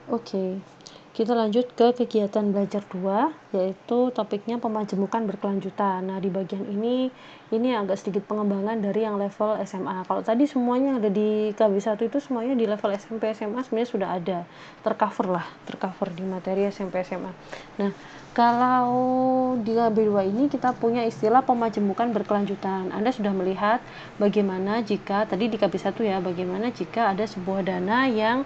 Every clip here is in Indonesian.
Oke, kita lanjut ke kegiatan belajar 2, yaitu topiknya pemajemukan berkelanjutan. Nah, di bagian ini agak sedikit pengembangan dari yang level SMA. Kalau tadi semuanya ada di KB1 itu semuanya di level SMP, SMA sebenarnya sudah ada, tercover di materi SMP, SMA. Nah, kalau di KB2 ini kita punya istilah pemajemukan berkelanjutan. Anda sudah melihat bagaimana jika, tadi di KB1 ya, bagaimana jika ada sebuah dana yang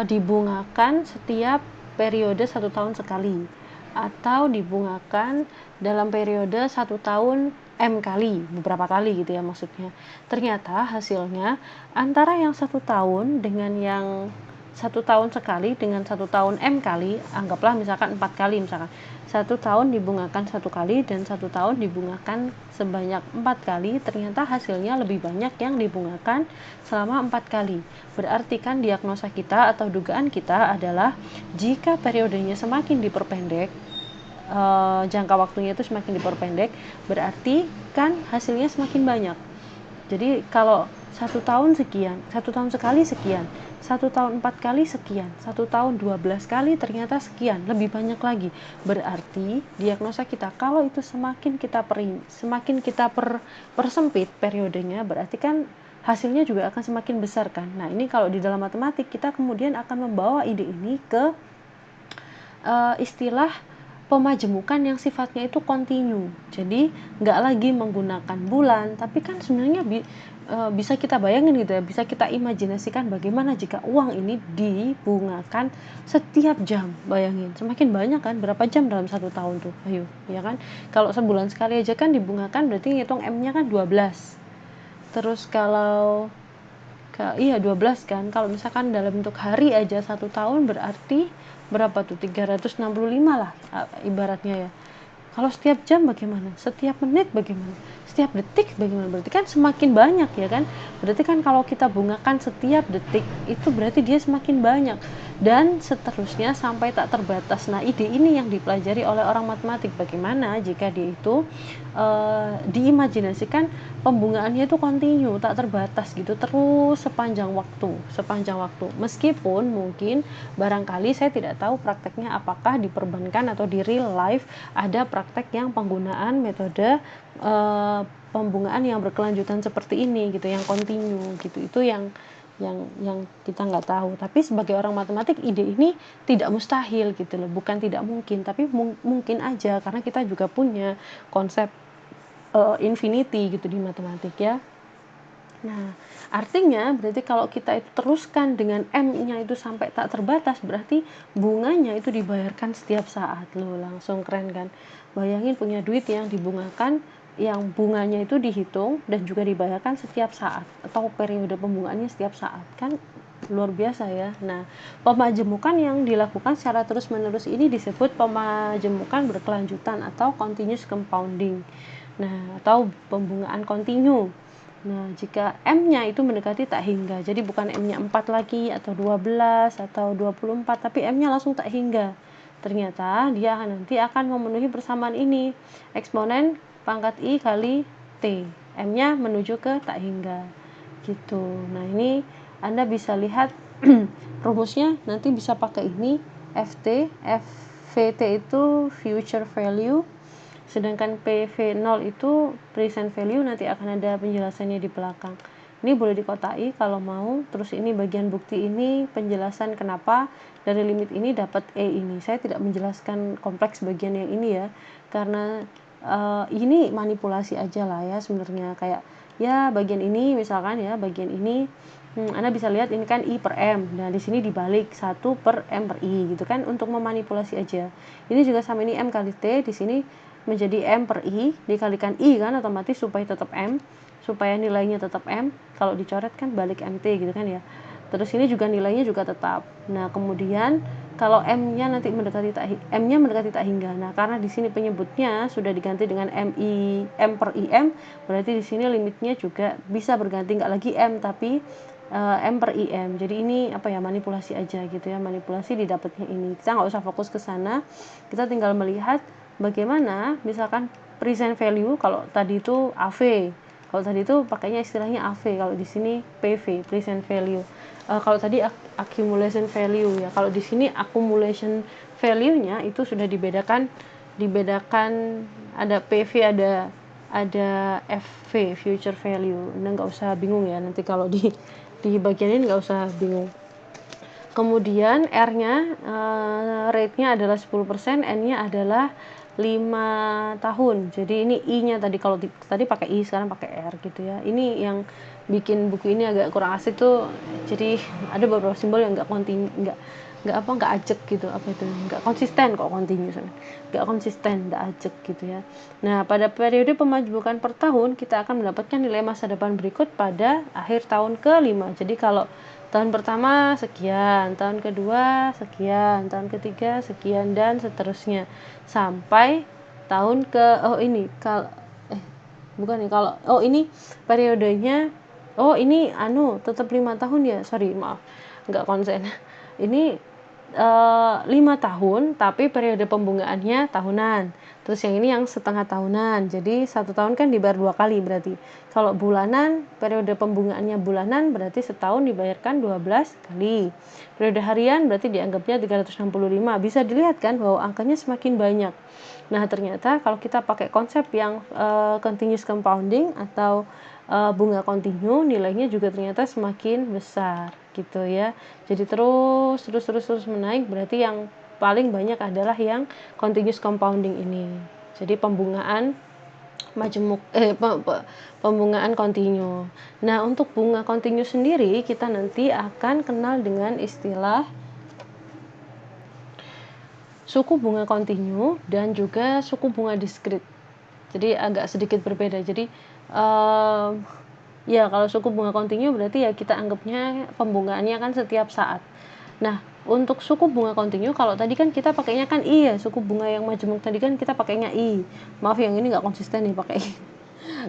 dibungakan setiap periode 1 tahun sekali, atau dibungakan dalam periode 1 tahun kali, beberapa kali gitu ya maksudnya. Ternyata hasilnya antara yang 1 tahun dengan yang 1 tahun sekali dengan 1 tahun kali, anggaplah misalkan 4 kali, misalkan 1 tahun dibungakan 1 kali dan 1 tahun dibungakan sebanyak 4 kali, ternyata hasilnya lebih banyak yang dibungakan selama 4 kali. Berarti kan diagnosa kita atau dugaan kita adalah jika periodenya semakin diperpendek, jangka waktunya itu semakin diperpendek, berarti kan hasilnya semakin banyak. Jadi kalau 1 tahun sekian, 1 tahun sekali sekian, 1 tahun 4 kali sekian, 1 tahun 12 kali ternyata sekian, lebih banyak lagi. Berarti diagnosa kita kalau itu semakin kita persempit periodenya, berarti kan hasilnya juga akan semakin besar kan. Nah, ini kalau di dalam matematik kita kemudian akan membawa ide ini ke istilah pemajemukan yang sifatnya itu kontinu. Jadi nggak lagi menggunakan bulan, tapi kan sebenarnya bisa kita bayangin gitu ya, bisa kita imajinasikan bagaimana jika uang ini dibungakan setiap jam. Bayangin, semakin banyak kan, berapa jam dalam 1 tahun tuh, ayo, ya kan. Kalau sebulan sekali aja kan dibungakan, berarti ngitung M-nya kan 12. Terus kalau iya 12 kan, kalau misalkan dalam bentuk hari aja 1 tahun berarti berapa tuh, 365 lah ibaratnya ya. Kalau setiap jam bagaimana? Setiap menit bagaimana? Setiap detik bagaimana? Berarti kan semakin banyak ya kan? Berarti kan kalau kita bungakan setiap detik itu berarti dia semakin banyak dan seterusnya sampai tak terbatas. Nah, ide ini yang dipelajari oleh orang matematik. Bagaimana jika dia itu diimajinasikan pembungaannya itu kontinu, tak terbatas gitu, terus sepanjang waktu. Meskipun mungkin barangkali saya tidak tahu prakteknya apakah di perbankan atau di real life ada praktek yang penggunaan metode pembungaan yang berkelanjutan seperti ini gitu, yang kontinu gitu. Itu yang kita nggak tahu. Tapi sebagai orang matematik ide ini tidak mustahil gitu loh, bukan tidak mungkin, tapi mungkin aja karena kita juga punya konsep infinity gitu di matematik ya. Nah, artinya berarti kalau kita itu teruskan dengan M-nya itu sampai tak terbatas, berarti bunganya itu dibayarkan setiap saat. Loh, langsung keren kan? Bayangin punya duit yang dibungakan, yang bunganya itu dihitung dan juga dibayarkan setiap saat, atau periode pembungaannya setiap saat. Kan luar biasa ya. Nah, pemajemukan yang dilakukan secara terus-menerus ini disebut pemajemukan berkelanjutan atau continuous compounding. Nah, atau pembungaan kontinu. Nah, jika M-nya itu mendekati tak hingga, jadi bukan M-nya 4 lagi atau 12 atau 24, tapi M-nya langsung tak hingga. Ternyata dia nanti akan memenuhi persamaan ini, eksponen pangkat I kali T. M-nya menuju ke tak hingga. Gitu. Nah, ini Anda bisa lihat rumusnya nanti bisa pakai ini, FVT itu future value, sedangkan PV0 itu present value, nanti akan ada penjelasannya di belakang. Ini boleh dikotai kalau mau. Terus ini bagian bukti, ini penjelasan kenapa dari limit ini dapat E ini. Saya tidak menjelaskan kompleks bagian yang ini ya, karena ini manipulasi aja lah ya sebenarnya. Kayak ya bagian ini misalkan ya, bagian ini Anda bisa lihat ini kan I per M. Nah, di sini dibalik 1 per M per I gitu kan, untuk memanipulasi aja. Ini juga sama, ini M kali T, di sini menjadi M per I, dikalikan I kan otomatis supaya tetap M, supaya nilainya tetap M. Kalau dicoret kan balik MT gitu kan ya. Terus ini juga nilainya juga tetap. Nah, kemudian kalau M-nya nanti mendekati tak hingga. Nah, karena di sini penyebutnya sudah diganti dengan M per IM, berarti di sini limitnya juga bisa berganti, nggak lagi M tapi M per IM. Jadi ini manipulasi aja gitu ya, manipulasi didapatnya ini. Kita nggak usah fokus ke sana, kita tinggal melihat bagaimana misalkan present value. Kalau tadi itu AV, kalau tadi itu pakainya istilahnya AV, kalau di sini PV, present value. Kalau tadi accumulation value ya, kalau di sini accumulation value-nya itu sudah dibedakan ada PV, ada FV, future value. Nah, nggak usah bingung ya, nanti kalau di bagian ini nggak usah bingung. Kemudian R-nya rate-nya adalah 10%, N-nya adalah 5 tahun. Jadi ini I-nya tadi, kalau tadi pakai I, sekarang pakai R gitu ya. Ini yang bikin buku ini agak kurang asik tuh, jadi ada beberapa simbol yang nggak ajek gitu, nggak konsisten, kok continue, nggak konsisten, nggak ajek gitu ya. Nah, pada periode pemajemukan per tahun kita akan mendapatkan nilai masa depan berikut pada akhir tahun ke-5. Jadi kalau tahun pertama sekian, tahun kedua sekian, tahun ketiga sekian, dan seterusnya sampai tahun ini periodenya, ini tetap 5 tahun ya, sorry maaf nggak konsen. Ini 5 tahun tapi periode pembungaannya tahunan. Terus yang ini yang setengah tahunan. Jadi 1 tahun kan dibayar 2 kali berarti. Kalau bulanan, periode pembungaannya bulanan berarti setahun dibayarkan 12 kali. Periode harian berarti dianggapnya 365. Bisa dilihat kan bahwa angkanya semakin banyak. Nah, ternyata kalau kita pakai konsep yang continuous compounding atau bunga kontinu, nilainya juga ternyata semakin besar gitu ya. Jadi terus menaik, berarti yang paling banyak adalah yang continuous compounding ini. Jadi pembungaan majemuk pembungaan kontinu. Nah, untuk bunga kontinu sendiri kita nanti akan kenal dengan istilah suku bunga kontinu dan juga suku bunga diskrit. Jadi agak sedikit berbeda. Jadi ya kalau suku bunga kontinu berarti ya kita anggapnya pembungaannya kan setiap saat. Nah, untuk suku bunga kontinu, kalau tadi kan kita pakainya kan I ya, suku bunga yang majemuk tadi kan kita pakainya I. Maaf, yang ini nggak konsisten nih pakai I.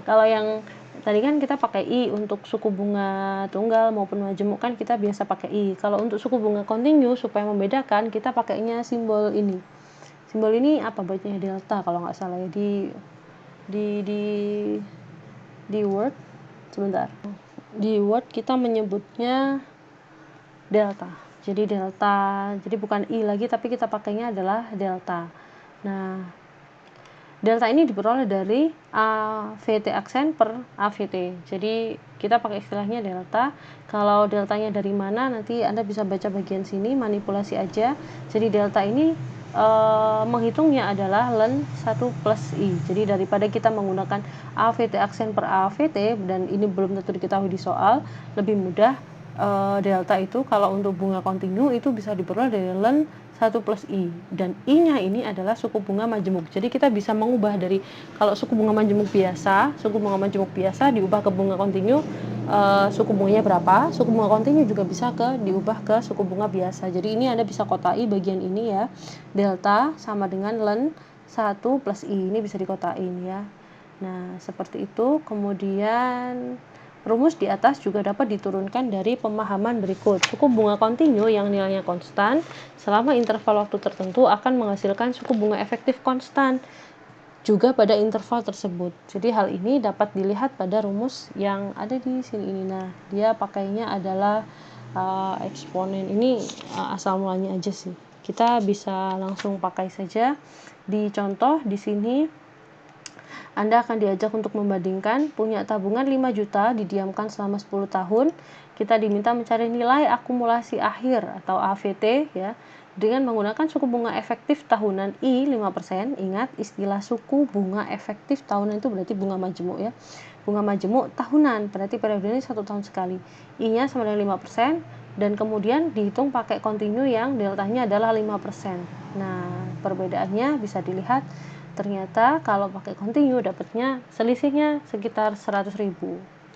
Kalau yang tadi kan kita pakai I untuk suku bunga tunggal maupun majemuk, kan kita biasa pakai I. Kalau untuk suku bunga kontinu, supaya membedakan, kita pakainya simbol ini. Simbol ini apa bacanya? Delta kalau nggak salah ya, di Word sebentar. Di Word kita menyebutnya delta. Jadi bukan I lagi, tapi kita pakainya adalah delta. Nah, delta ini diperoleh dari AVT aksen per AVT. Jadi kita pakai istilahnya delta. Kalau deltanya dari mana, nanti Anda bisa baca bagian sini, manipulasi aja. Jadi delta ini menghitungnya adalah len 1 plus I. Jadi daripada kita menggunakan AVT aksen per AVT, dan ini belum tentu diketahui di soal, lebih mudah delta itu kalau untuk bunga kontinu itu bisa diperoleh dari len 1 plus I, dan I-nya ini adalah suku bunga majemuk. Jadi kita bisa mengubah dari, kalau suku bunga majemuk biasa diubah ke bunga kontinu, suku bunganya berapa, suku bunga kontinu juga bisa diubah ke suku bunga biasa. Jadi ini Anda bisa kotai bagian ini ya, delta sama dengan len 1 plus I, ini bisa dikotain ya. Nah, seperti itu. Kemudian rumus di atas juga dapat diturunkan dari pemahaman berikut. Suku bunga kontinu yang nilainya konstan selama interval waktu tertentu akan menghasilkan suku bunga efektif konstan juga pada interval tersebut. Jadi hal ini dapat dilihat pada rumus yang ada di sini ini. Nah, dia pakainya adalah eksponen. Ini asal mulanya aja sih. Kita bisa langsung pakai saja di contoh di sini. Anda akan diajak untuk membandingkan punya tabungan 5 juta didiamkan selama 10 tahun. Kita diminta mencari nilai akumulasi akhir atau AVT ya, dengan menggunakan suku bunga efektif tahunan I 5%. Ingat, istilah suku bunga efektif tahunan itu berarti bunga majemuk ya. Bunga majemuk tahunan berarti periodenya 1 tahun sekali. I-nya sama dengan 5%, dan kemudian dihitung pakai kontinu yang deltanya adalah 5%. Nah, perbedaannya bisa dilihat. Ternyata kalau pakai kontinu dapatnya selisihnya sekitar 100.000,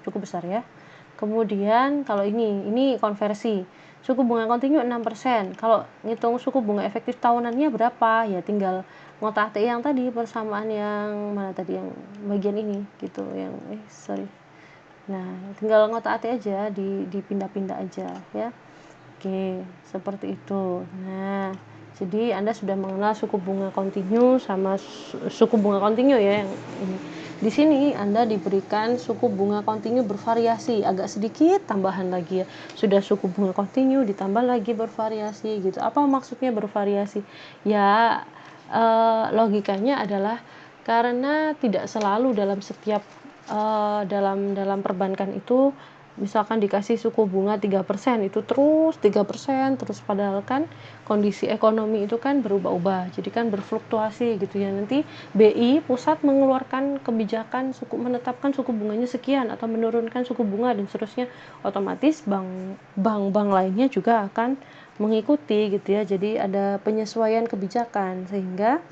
cukup besar ya. Kemudian kalau ini konversi, suku bunga kontinu 6%. Kalau ngitung suku bunga efektif tahunannya berapa, ya tinggal ngotak-atik yang tadi, persamaan yang mana tadi, yang bagian ini gitu, yang Nah, tinggal ngotak-atik aja, dipindah-pindah aja ya. Oke, seperti itu. Nah, jadi Anda sudah mengenal suku bunga kontinu sama suku bunga kontinu ya yang ini. Di sini Anda diberikan suku bunga kontinu bervariasi, agak sedikit tambahan lagi ya. Sudah suku bunga kontinu ditambah lagi bervariasi gitu. Apa maksudnya bervariasi? Ya logikanya adalah karena tidak selalu dalam setiap dalam perbankan itu misalkan dikasih suku bunga 3%, itu terus 3%, terus padahal kan kondisi ekonomi itu kan berubah-ubah, jadi kan berfluktuasi gitu ya. Nanti BI pusat mengeluarkan kebijakan menetapkan suku bunganya sekian atau menurunkan suku bunga dan seterusnya, otomatis bank lainnya juga akan mengikuti gitu ya. Jadi ada penyesuaian kebijakan sehingga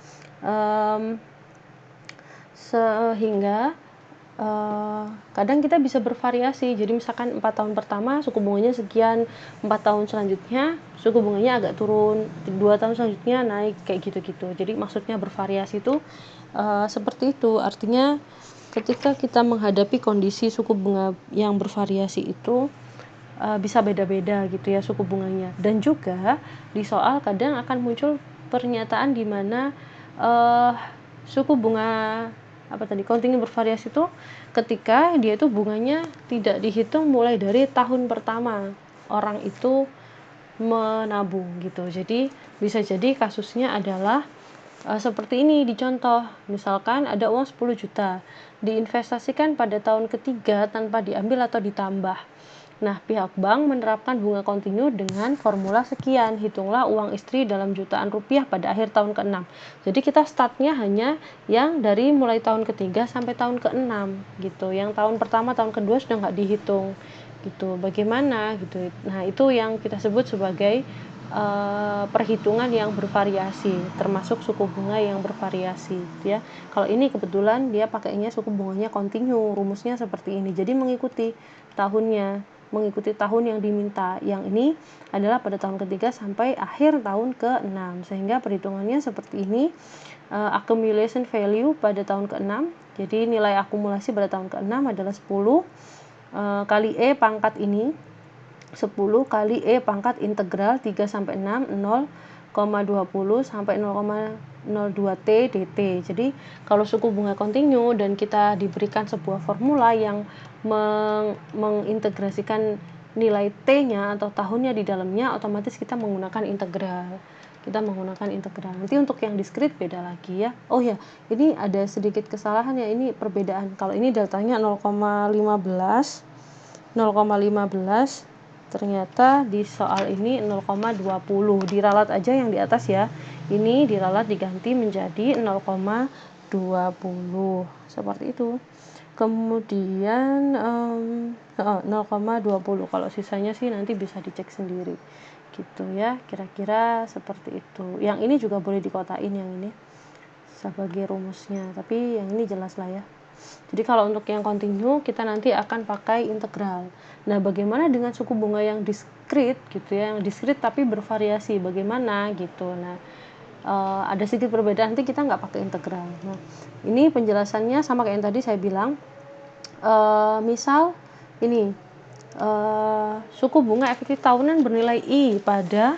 kadang kita bisa bervariasi. Jadi misalkan 4 tahun pertama suku bunganya sekian, 4 tahun selanjutnya suku bunganya agak turun, 2 tahun selanjutnya naik, kayak gitu-gitu. Jadi maksudnya bervariasi itu seperti itu. Artinya ketika kita menghadapi kondisi suku bunga yang bervariasi itu bisa beda-beda gitu ya suku bunganya. Dan juga di soal kadang akan muncul pernyataan di mana suku bunga kontinu bervariasi itu ketika dia itu bunganya tidak dihitung mulai dari tahun pertama orang itu menabung gitu. Jadi bisa jadi kasusnya adalah seperti ini dicontoh, misalkan ada uang 10 juta diinvestasikan pada tahun ketiga tanpa diambil atau ditambah. Nah, pihak bank menerapkan bunga kontinu dengan formula sekian, hitunglah uang istri dalam jutaan rupiah pada akhir tahun ke-6. Jadi kita startnya hanya yang dari mulai tahun ketiga sampai tahun ke-6 gitu. Yang tahun pertama, tahun kedua sudah nggak dihitung gitu. Bagaimana gitu. Nah, itu yang kita sebut sebagai perhitungan yang bervariasi, termasuk suku bunga yang bervariasi gitu ya. Kalau ini kebetulan dia pakainya suku bunganya kontinu, rumusnya seperti ini. Jadi mengikuti tahunnya, mengikuti tahun yang diminta. Yang ini adalah pada tahun ketiga sampai akhir tahun ke-6, sehingga perhitungannya seperti ini. Accumulation value pada tahun ke-6, jadi nilai akumulasi pada tahun ke-6 adalah 10 kali E pangkat ini, 10 kali E pangkat integral 3 sampai 6 0,20 sampai 0,02 T dt. Jadi kalau suku bunga kontinu dan kita diberikan sebuah formula yang mengintegrasikan nilai T-nya atau tahunnya di dalamnya, otomatis kita menggunakan integral. Nanti untuk yang diskrit beda lagi ya. Oh ya, ini ada sedikit kesalahan ya, ini perbedaan. Kalau ini datanya 0,15 ternyata di soal ini 0,20, diralat aja yang di atas ya, ini diralat diganti menjadi 0,20 seperti itu. Kemudian 0,20, kalau sisanya sih nanti bisa dicek sendiri gitu ya, kira-kira seperti itu. Yang ini juga boleh dikotain yang ini sebagai rumusnya, tapi yang ini jelas lah ya. Jadi kalau untuk yang kontinu kita nanti akan pakai integral. Nah, bagaimana dengan suku bunga yang diskrit gitu ya, yang diskrit tapi bervariasi, bagaimana gitu. Nah, ada sedikit perbedaan, nanti kita nggak pakai integral. Nah, ini penjelasannya sama kayak yang tadi saya bilang. Misal ini suku bunga efektif tahunan bernilai I pada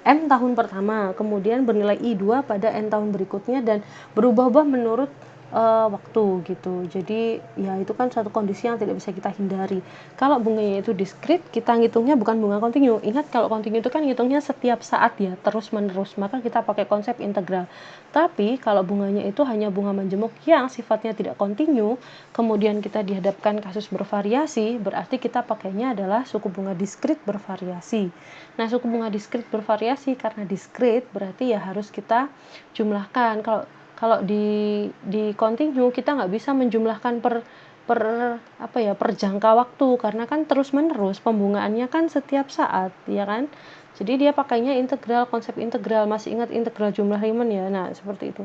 N tahun pertama, kemudian bernilai I2 pada N tahun berikutnya, dan berubah-ubah menurut waktu gitu. Jadi ya itu kan suatu kondisi yang tidak bisa kita hindari. Kalau bunganya itu diskrit, kita ngitungnya bukan bunga kontinu. Ingat, kalau kontinu itu kan ngitungnya setiap saat ya, terus menerus, maka kita pakai konsep integral. Tapi kalau bunganya itu hanya bunga menjemuk yang sifatnya tidak kontinu, kemudian kita dihadapkan kasus bervariasi, berarti kita pakainya adalah suku bunga diskrit bervariasi. Nah, suku bunga diskrit bervariasi karena diskrit berarti ya harus kita jumlahkan. Kalau di kontinu kita nggak bisa menjumlahkan per jangka waktu, karena kan terus menerus pembungaannya kan setiap saat ya kan. Jadi dia pakainya integral, konsep integral. Masih ingat integral jumlah Riemann ya? Nah, seperti itu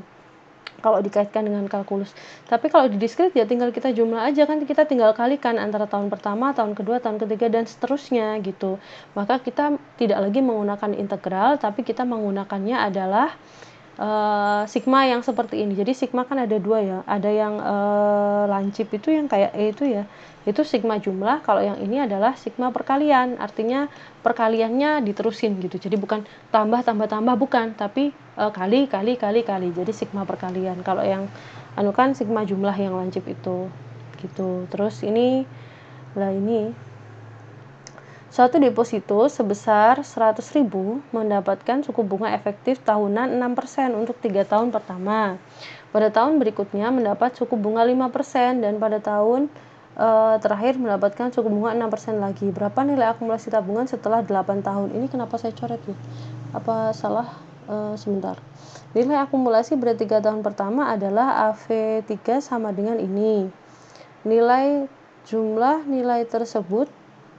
kalau dikaitkan dengan kalkulus. Tapi kalau di diskrit ya tinggal kita jumlah aja kan, kita tinggal kalikan antara tahun pertama, tahun kedua, tahun ketiga, dan seterusnya gitu. Maka kita tidak lagi menggunakan integral, tapi kita menggunakannya adalah sigma yang seperti ini. Jadi sigma kan ada dua ya, ada yang lancip itu yang kayak E itu ya, itu sigma jumlah. Kalau yang ini adalah sigma perkalian, artinya perkaliannya diterusin gitu. Jadi bukan tambah bukan, tapi kali. Jadi sigma perkalian. Kalau yang anu kan sigma jumlah yang lancip itu gitu. Terus ini suatu deposito sebesar 100.000 mendapatkan suku bunga efektif tahunan 6% untuk 3 tahun pertama. Pada tahun berikutnya mendapat suku bunga 5% dan pada tahun terakhir mendapatkan suku bunga 6% lagi. Berapa nilai akumulasi tabungan setelah 8 tahun? Ini kenapa saya coret ya? Apa salah? Sebentar. Nilai akumulasi pada 3 tahun pertama adalah AV3 sama dengan ini. Jumlah nilai tersebut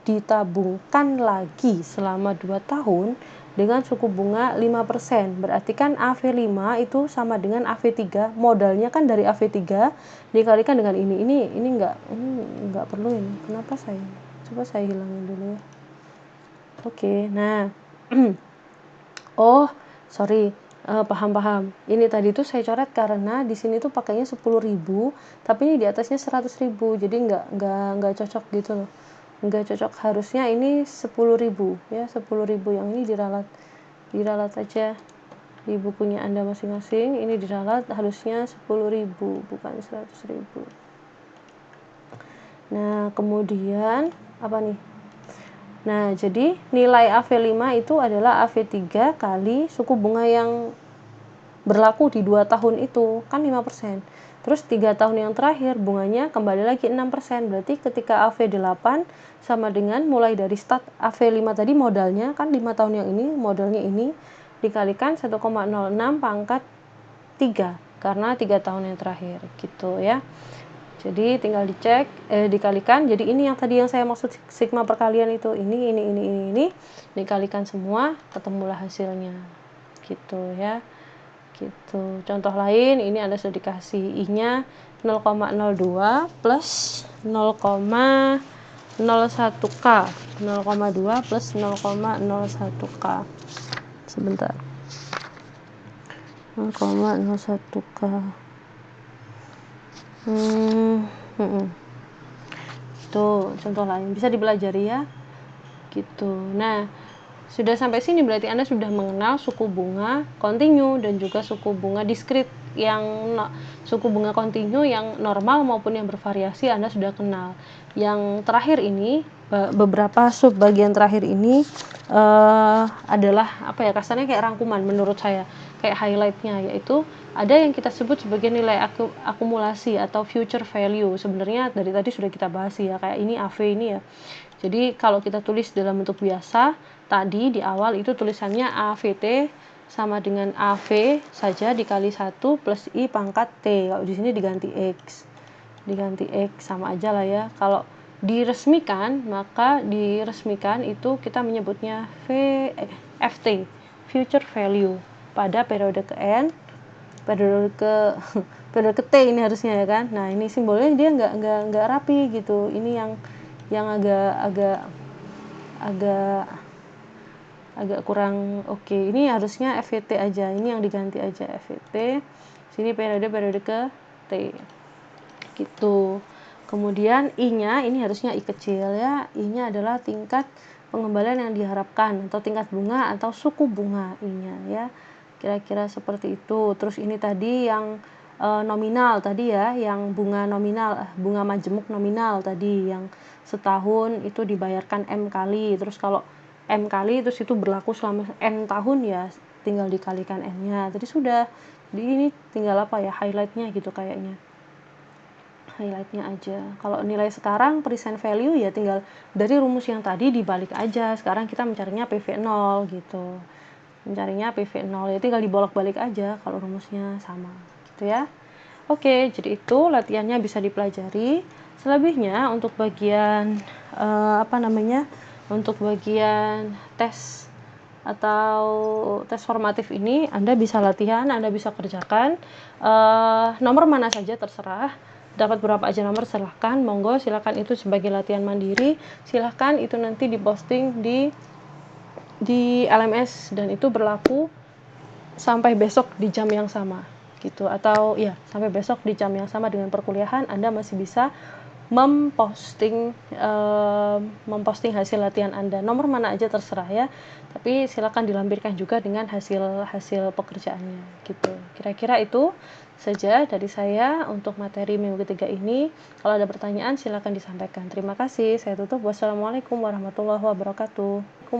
ditabungkan lagi selama 2 tahun dengan suku bunga 5%. Berarti kan AV5 itu sama dengan AV3. Modalnya kan dari AV3 dikalikan dengan ini. Ini enggak perlu ini. Kenapa saya? Coba saya hilangin dulu ya. Oke, nah. Oh, sorry. Paham. Ini tadi tuh saya coret karena di sini tuh pakainya 10.000, tapi ini di atasnya 100.000. Jadi enggak cocok gitu loh. Enggak cocok, harusnya ini 10.000 ya, 10.000 yang ini diralat aja di bukunya Anda masing-masing. Ini diralat harusnya 10.000 bukan 100.000. Nah, kemudian apa nih? Nah, jadi nilai AV5 itu adalah AV3 kali suku bunga yang berlaku di 2 tahun itu, kan 5%. Terus 3 tahun yang terakhir bunganya kembali lagi 6%. Berarti ketika AV8 sama dengan mulai dari start AV5 tadi modalnya kan 5 tahun yang ini, modalnya ini dikalikan 1,06 pangkat 3 karena 3 tahun yang terakhir gitu ya. Jadi tinggal dicek, dikalikan. Jadi ini yang tadi yang saya maksud sigma perkalian itu, ini dikalikan semua, ketemulah hasilnya gitu ya. Gitu. Contoh lain, ini Anda sudah dikasih I-nya 0,02 plus 0,01K. 0,2 plus 0,01K. Sebentar. 0,01K. Tuh, contoh lain. Bisa dipelajari ya. Gitu. Nah, sudah sampai sini berarti Anda sudah mengenal suku bunga kontinu dan juga suku bunga diskrit. Suku bunga kontinu yang normal maupun yang bervariasi Anda sudah kenal. Yang terakhir ini, beberapa subbagian terakhir ini adalah apa ya, kasarnya kayak rangkuman menurut saya, kayak highlightnya, yaitu ada yang kita sebut sebagai nilai akumulasi atau future value. Sebenarnya dari tadi sudah kita bahas ya, kayak ini AV ini ya. Jadi kalau kita tulis dalam bentuk biasa, tadi di awal itu tulisannya AVT sama dengan AV saja dikali 1 plus I pangkat T. Kalau di sini diganti X. Diganti X sama aja lah ya. Kalau diresmikan, maka diresmikan itu kita menyebutnya FT, future value, pada periode ke N, periode ke T ini harusnya ya kan. Nah, ini simbolnya dia nggak rapi gitu. Ini yang agak kurang oke. Ini harusnya FVT aja, ini yang diganti aja FVT. Sini periode ke T gitu. Kemudian I-nya ini harusnya I kecil ya. I-nya adalah tingkat pengembalian yang diharapkan atau tingkat bunga atau suku bunga I-nya ya. Kira-kira seperti itu. Terus ini tadi yang nominal tadi ya, yang bunga nominal, bunga majemuk nominal tadi yang setahun itu dibayarkan M kali. Terus kalau M kali terus itu berlaku selama N tahun ya, tinggal dikalikan N-nya. Tadi sudah. Jadi ini tinggal apa ya, highlightnya gitu kayaknya. Highlightnya aja. Kalau nilai sekarang present value ya tinggal dari rumus yang tadi dibalik aja. Sekarang kita mencarinya PV0 gitu. Mencarinya PV0 ya tinggal dibolak-balik aja kalau rumusnya sama gitu ya. Oke, jadi itu latihannya bisa dipelajari. Selebihnya untuk bagian untuk bagian tes atau tes formatif ini Anda bisa latihan, Anda bisa kerjakan. Nomor mana saja terserah. Dapat berapa aja nomor silahkan, monggo, silahkan, itu sebagai latihan mandiri. Silahkan itu nanti diposting di LMS dan itu berlaku sampai besok di jam yang sama gitu, atau ya sampai besok di jam yang sama dengan perkuliahan Anda masih bisa memposting hasil latihan Anda. Nomor mana aja terserah ya, tapi silakan dilampirkan juga dengan hasil pekerjaannya gitu. Kira-kira itu. saja dari saya untuk materi minggu ketiga ini. Kalau ada pertanyaan silakan disampaikan. Terima kasih. Saya tutup. Wassalamualaikum warahmatullahi wabarakatuh.